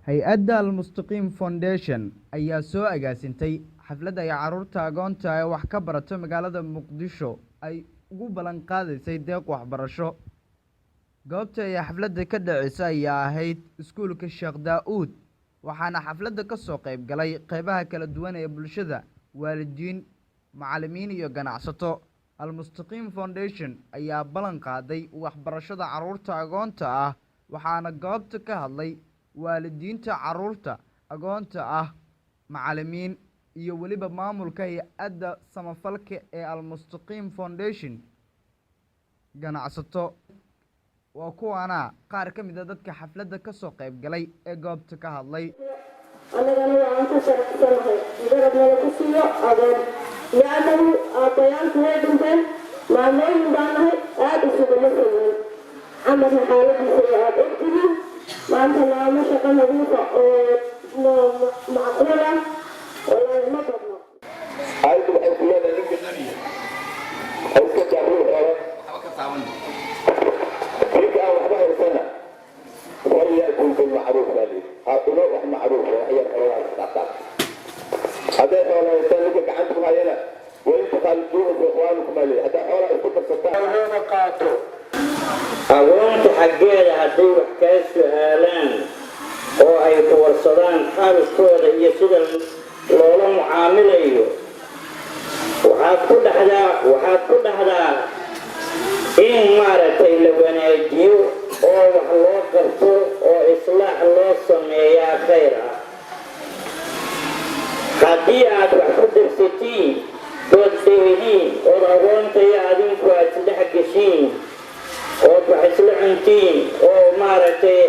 hay-adda Al-Mustaqim Foundation ayaa soo agaasintay xaflad ay carruurta agoonta ee wax ka barata magaalada Muqdisho ay ugu ballan qaadaysay deeq waxbarasho. Goobta ay xafladda ka dhaceysay ayaa ahayd iskuulka Sheekh Daa'uud, waxaana xafladda ka soo qayb galay qaybaha kala duwan ee bulshada, waalidiin, macallimiin iyo ganacsato. Al-Mustaqim Foundation ayaa ballan qaaday waxbarashada carruurta agoonta ah, waxaana goobta ka hadlay waalidiinta carruurta agoonta ah, macallimiin iyo waliba maamulka hay-adda samafalka ee Al-Mustaqim Foundation. Ganacsato waa kuwana qaar ka mid ah dadka xafladda ka soo qayb galay ee goobta ka hadlay. anagana waan ka shaqeysanahay garabnada ku siiyo adoon yaanagu aabbayaalku way dhinteen maamooyin baan nahay aada isuguma sameyn camalka xaaladiisa aada ogtihiin maanta laama shaqo nadiifa oo macquul ah walaahi ma badno aydu waxay ku leedahay ninka nabiga oo ka jaaruur waxba ka taaban ninka waxba haysana ويأكل بالمعروف هذه هؤلاء معروف وهي الحوار تقطع هذا حوار يسلك عندكم هنا وانت خالدوه باخوانكم هذه هذا حوار يكون بالسلطان هنا قاتل أقوانت حقيقة هدي وحكاية سؤالان وأي تورصدان حال الصورة هي سيدة لولا معاملة وحاد كل حدا إن مارتي لوناجيو oo wax loo qabto oo islaax loo sameeyaa khayr ah haddii aad wax ku dirsatiin ood dheediin ood agoonta iyo adinku aad isdhex geshiin ood wax isla cuntiin oo maaragtay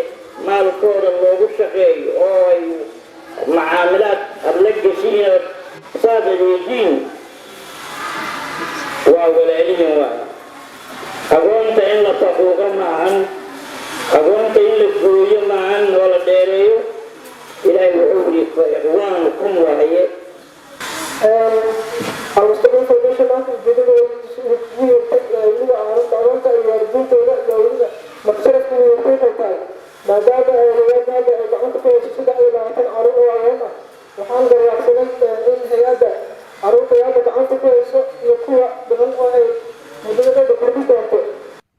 maalkooda loogu shaqeeyo oo ay macaamilaad aad la geshiin ood saad adeejiin waa walaalihin waay agoonta in la taquuqa maahan agoonta in la gooyo maahan oo la dheereeyo ilaahay wuxuu yidhi fa ikhwaanukum waaye Al-Mustaqim Foundation maanta ujeedadooda agoonta iyo waalidiintooda iyo weliba magsharafka way ku xiltahay maadaama ay gacanta ku hayso 23 carruur oo agoon ah waxaan garwaaqsaday in hay-adda carruurta gacanta ku hayso iyo kuwa badan oo ay muddada kordhin doonto.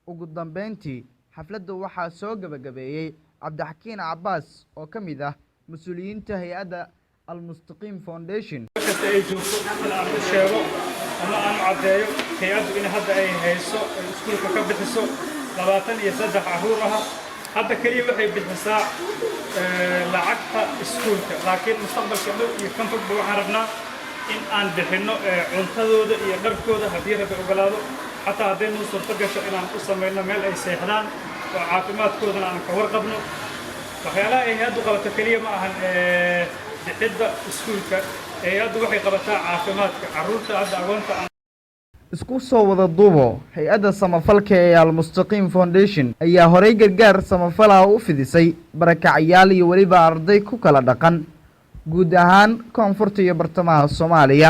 Ugu dambeyntii xafladda waxaa soo gabagabeeyay Cabdixakiin Cabbaas oo ka mid ah mas'uuliyiinta hay-adda Al-Mustaqim Foundation. kasta ay joogto in aan u sheego ama aan caddeeyo hay-addu in hadda ay hayso iskuulka ka bixiso 23 carruur ah hadda kaliya waxay bixisaa lacagta iskuulka laakiin mustaqbalka dhow iyo kan fogba waxaan rabnaa in aan bixinno cuntadooda iyo dharkooda haddii rabbi ogolaado xataa haddii nuu suurto gasho inaan u samayno meel ay seexdaan oo caafimaadkoodana aan ka warqabno waxyaalaha ay hay-addu qabato keliya ma ahan bixidda iskuulka hay-addu waxay qabataa caafimaadka carruurta hadda agoonta isku soo wada duubo hay-adda samafalka ee Al-Mustaqim Foundation ayaa horey gargaar samafal ah u fidisay barakacayaal iyo waliba arday ku kala dhaqan guud ahaan koonfurta iyo bartamaha Soomaaliya.